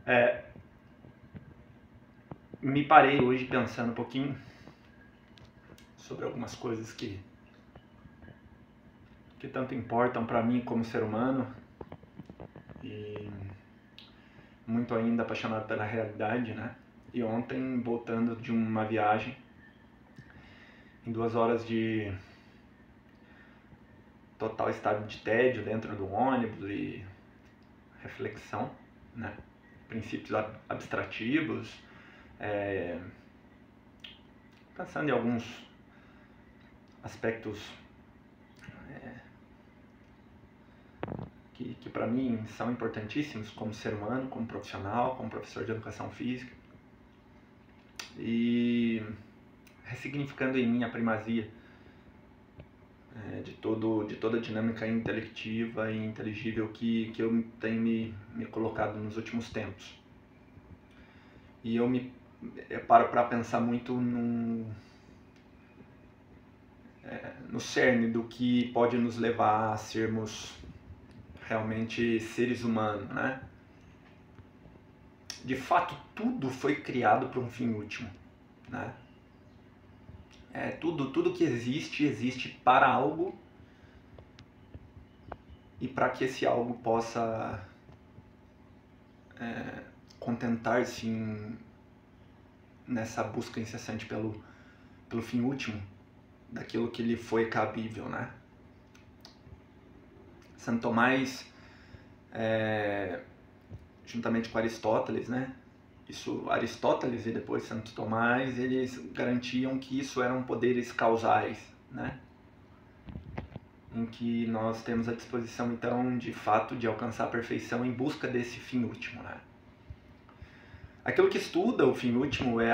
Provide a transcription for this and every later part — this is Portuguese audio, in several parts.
É, Me parei hoje pensando um pouquinho sobre algumas coisas que tanto importam para mim como ser humano e muito ainda apaixonado pela realidade, né? E ontem, voltando de uma viagem, em 2 horas de total estado de tédio dentro do ônibus e reflexão, né? Princípios abstrativos, é, pensando em alguns aspectos que para mim são importantíssimos como ser humano, como profissional, como professor de educação física, e ressignificando em mim a primazia de toda a dinâmica intelectiva e inteligível que eu tenho me colocado nos últimos tempos. E eu paro para pensar muito no cerne do que pode nos levar a sermos realmente seres humanos, né? De fato, tudo foi criado para um fim último, né? Tudo que existe para algo e para que esse algo possa contentar-se nessa busca incessante pelo fim último daquilo que lhe foi cabível, né? Santo Tomás, juntamente com Aristóteles, né? Aristóteles e depois Santo Tomás, eles garantiam que isso eram poderes causais, né? Em que nós temos a disposição, então, de fato, de alcançar a perfeição em busca desse fim último, né? Aquilo que estuda o fim último é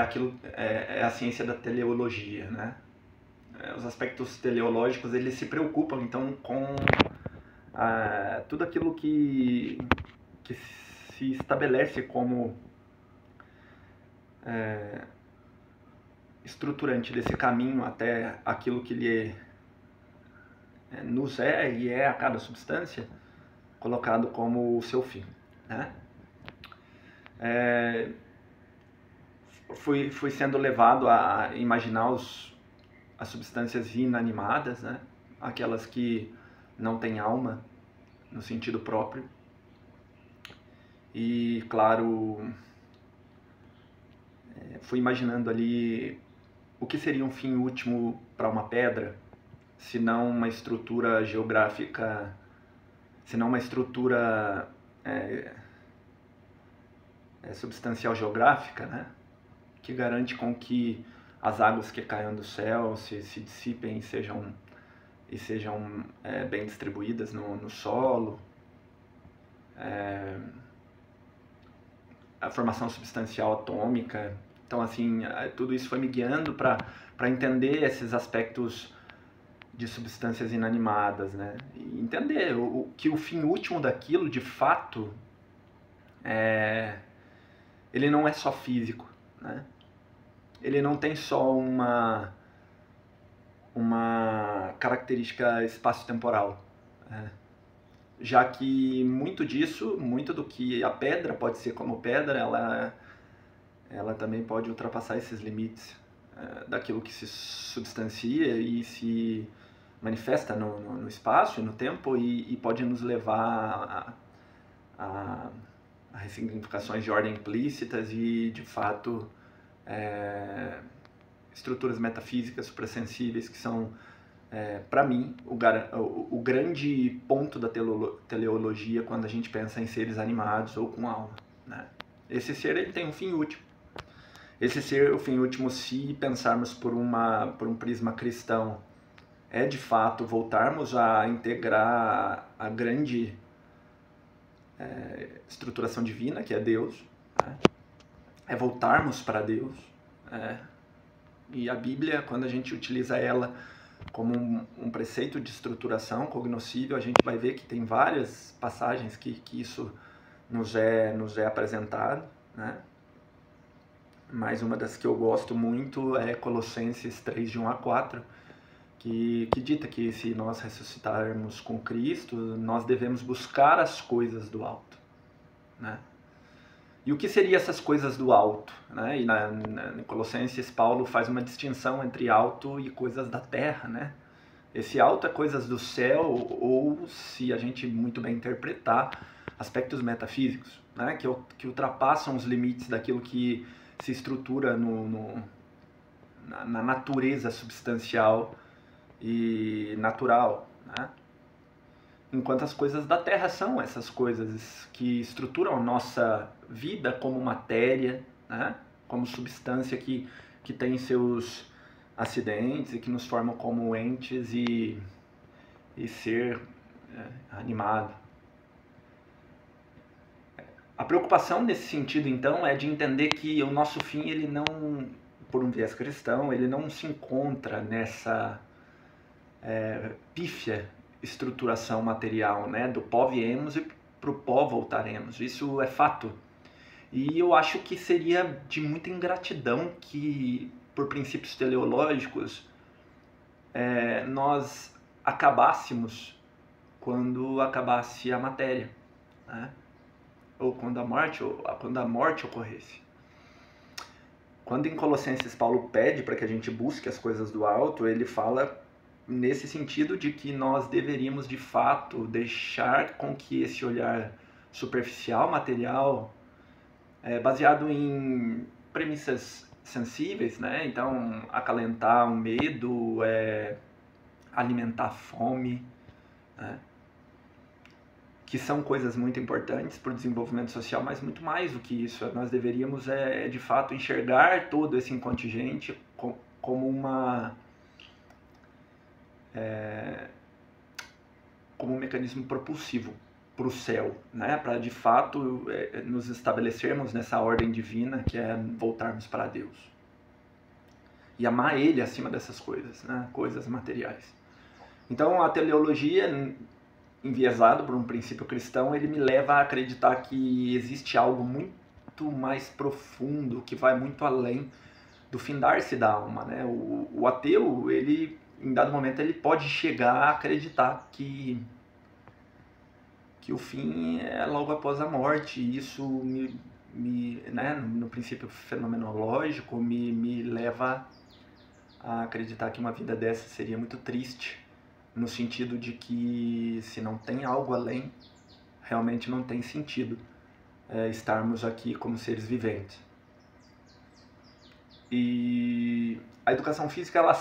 a ciência da teleologia, né? Os aspectos teleológicos, eles se preocupam, então, com tudo aquilo que se estabelece como estruturante desse caminho até aquilo que lhe nos é e é a cada substância, colocado como o seu fim, né? Fui sendo levado a imaginar as substâncias inanimadas, né? Aquelas que não têm alma no sentido próprio. E, claro, fui imaginando ali o que seria um fim último para uma pedra, se não uma estrutura geográfica, se não uma estrutura substancial geográfica, né? Que garante com que as águas que caiam do céu se dissipem e sejam bem distribuídas no solo. A formação substancial atômica. Então, assim, tudo isso foi me guiando para entender esses aspectos de substâncias inanimadas, né? E entender que o fim último daquilo, de fato, ele não é só físico, né? Ele não tem só uma característica espaço-temporal, né? Já que muito do que a pedra pode ser como pedra, ela também pode ultrapassar esses limites daquilo que se substancia e se manifesta no espaço e no tempo e pode nos levar a ressignificações de ordem implícitas e, de fato, estruturas metafísicas suprassensíveis que são, para mim, o grande ponto da teleologia quando a gente pensa em seres animados ou com alma, né? Esse ser, ele tem um fim último. Esse ser, o fim último, se pensarmos por um prisma cristão, é de fato voltarmos a integrar a grande estruturação divina, que é Deus, né? É voltarmos para Deus. E a Bíblia, quando a gente utiliza ela como um preceito de estruturação cognoscível, a gente vai ver que tem várias passagens que isso nos é apresentado, né? Mas uma das que eu gosto muito é Colossenses 3, de 1 a 4, que dita que se nós ressuscitarmos com Cristo, nós devemos buscar as coisas do alto, né? E o que seriam essas coisas do alto? Né? E em Colossenses, Paulo faz uma distinção entre alto e coisas da terra. Né? Esse alto é coisas do céu, ou, se a gente muito bem interpretar, aspectos metafísicos, né? que ultrapassam os limites daquilo que se estrutura na natureza substancial e natural. Né? Enquanto as coisas da Terra são essas coisas que estruturam a nossa vida como matéria, né? Como substância que tem seus acidentes e que nos formam como entes e ser animado. A preocupação nesse sentido, então, é de entender que o nosso fim, ele não, por um viés cristão, ele não se encontra nessa pífia estruturação material, né? Do pó viemos e para o pó voltaremos. Isso é fato. E eu acho que seria de muita ingratidão que, por princípios teleológicos, nós acabássemos quando acabasse a matéria, né? Ou quando a morte ocorresse. Quando em Colossenses Paulo pede para que a gente busque as coisas do alto, ele fala nesse sentido de que nós deveríamos de fato deixar com que esse olhar superficial, material, baseado em premissas sensíveis, né? Então acalentar o medo, alimentar a fome, né? Que são coisas muito importantes para o desenvolvimento social, mas muito mais do que isso. Nós deveríamos de fato enxergar todo esse contingente como como um mecanismo propulsivo para o céu, né? Para de fato nos estabelecermos nessa ordem divina que é voltarmos para Deus e amar Ele acima dessas coisas, né? Coisas materiais. Então a teleologia, enviesado por um princípio cristão, ele me leva a acreditar que existe algo muito mais profundo, que vai muito além do findar-se da alma, né? O ateu, ele, em dado momento, ele pode chegar a acreditar que o fim é logo após a morte, e isso né, no princípio fenomenológico, me leva a acreditar que uma vida dessa seria muito triste, no sentido de que se não tem algo além, realmente não tem sentido estarmos aqui como seres viventes. E a educação física, ela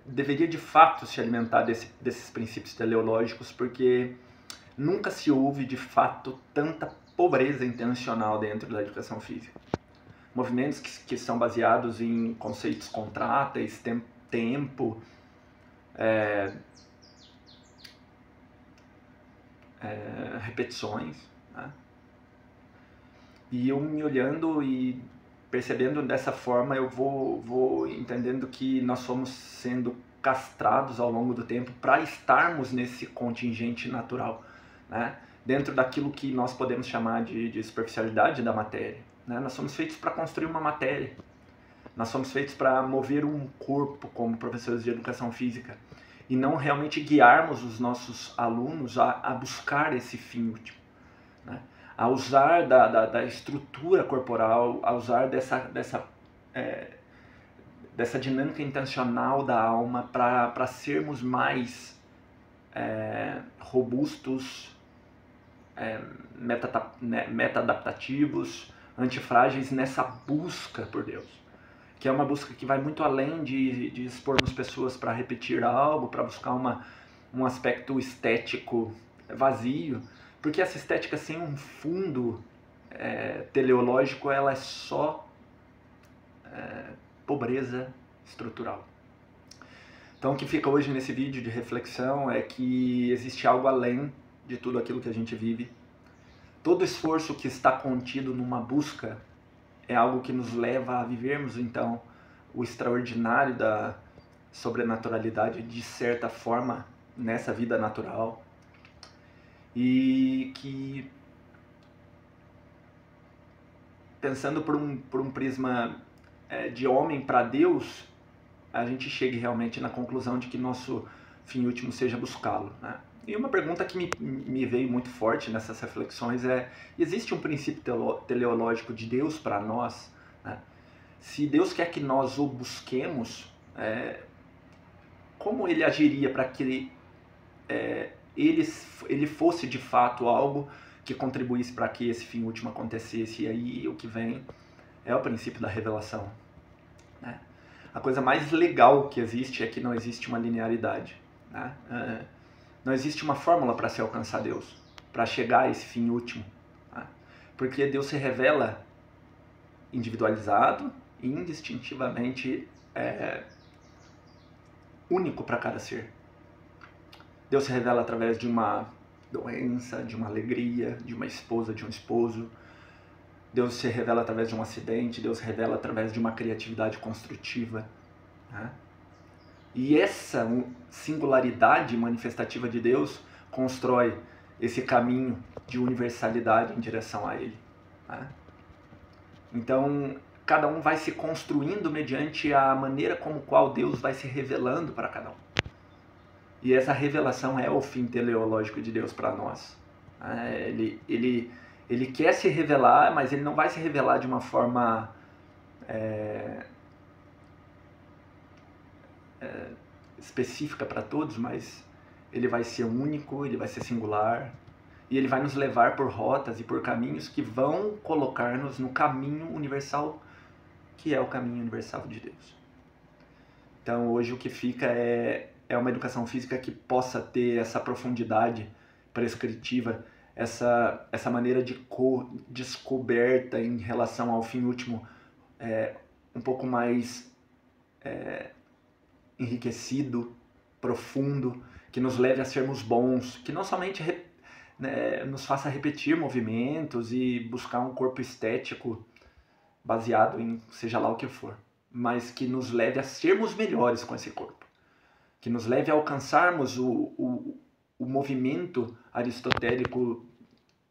deveria de fato se alimentar desses princípios teleológicos, porque nunca se houve de fato tanta pobreza intencional dentro da educação física. Movimentos que são baseados em conceitos contráteis, tempo, repetições, né? E eu me olhando e percebendo dessa forma, eu vou entendendo que nós fomos sendo castrados ao longo do tempo para estarmos nesse contingente natural, né? Dentro daquilo que nós podemos chamar de superficialidade da matéria, né? Nós somos feitos para construir uma matéria, nós somos feitos para mover um corpo como professores de educação física, e não realmente guiarmos os nossos alunos a buscar esse fim último, né? A usar da estrutura corporal, a usar dessa dinâmica intencional da alma para sermos mais robustos, meta-adaptativos, antifrágeis nessa busca por Deus, que é uma busca que vai muito além de expormos pessoas para repetir algo, para buscar um aspecto estético vazio, porque essa estética sem um fundo teleológico, ela é só pobreza estrutural. Então o que fica hoje nesse vídeo de reflexão é que existe algo além de tudo aquilo que a gente vive. Todo esforço que está contido numa busca é algo que nos leva a vivermos então o extraordinário da sobrenaturalidade de certa forma nessa vida natural, e que, pensando por um prisma de homem para Deus, a gente chegue realmente na conclusão de que nosso fim último seja buscá-lo, né? E uma pergunta que me veio muito forte nessas reflexões é: existe um princípio teleológico de Deus para nós? Né? Se Deus quer que nós o busquemos, como ele agiria para que ele fosse de fato algo que contribuísse para que esse fim último acontecesse? E aí o que vem é o princípio da revelação. Né? A coisa mais legal que existe é que não existe uma linearidade. Né? Não existe uma fórmula para se alcançar Deus, para chegar a esse fim último. Né? Porque Deus se revela individualizado e indistintivamente único para cada ser. Deus se revela através de uma doença, de uma alegria, de uma esposa, de um esposo. Deus se revela através de um acidente, Deus se revela através de uma criatividade construtiva. Né? E essa singularidade manifestativa de Deus constrói esse caminho de universalidade em direção a Ele. Né? Então, cada um vai se construindo mediante a maneira como qual Deus vai se revelando para cada um. E essa revelação é o fim teleológico de Deus para nós. Ele quer se revelar, mas ele não vai se revelar de uma forma específica para todos, mas ele vai ser único, ele vai ser singular, e ele vai nos levar por rotas e por caminhos que vão colocar-nos no caminho universal, que é o caminho universal de Deus. Então hoje o que fica é uma educação física que possa ter essa profundidade prescritiva, essa maneira de descoberta em relação ao fim último, um pouco mais enriquecido, profundo, que nos leve a sermos bons, que não somente nos faça repetir movimentos e buscar um corpo estético baseado em seja lá o que for, mas que nos leve a sermos melhores com esse corpo, que nos leve a alcançarmos o movimento aristotélico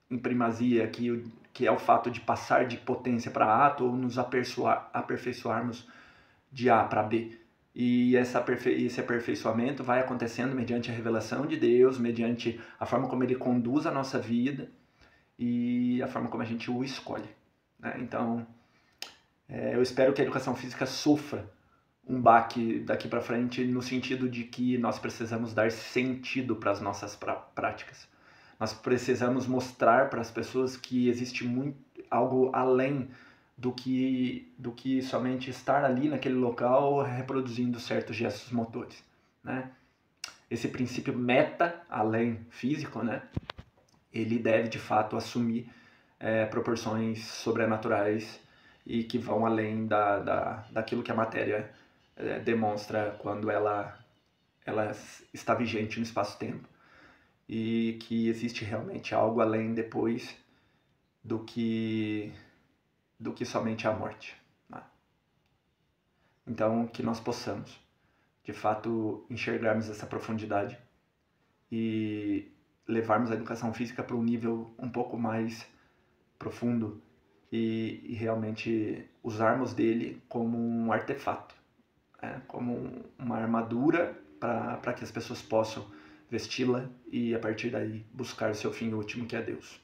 em primazia, que é o fato de passar de potência para ato ou nos aperfeiçoarmos de A para B. E esse aperfeiçoamento vai acontecendo mediante a revelação de Deus, mediante a forma como Ele conduz a nossa vida e a forma como a gente o escolhe. Né? Então, eu espero que a educação física sofra um baque daqui para frente, no sentido de que nós precisamos dar sentido para as nossas práticas. Nós precisamos mostrar para as pessoas que existe algo além do que somente estar ali naquele local reproduzindo certos gestos motores. Né? Esse princípio meta, além físico, né? Ele deve de fato assumir proporções sobrenaturais e que vão além daquilo que a matéria demonstra quando ela está vigente no espaço-tempo, e que existe realmente algo além depois do que somente a morte. Né? Então, que nós possamos, de fato, enxergarmos essa profundidade e levarmos a educação física para um nível um pouco mais profundo e realmente usarmos dele como um artefato, como uma armadura para que as pessoas possam vesti-la e, a partir daí, buscar o seu fim último, que é Deus.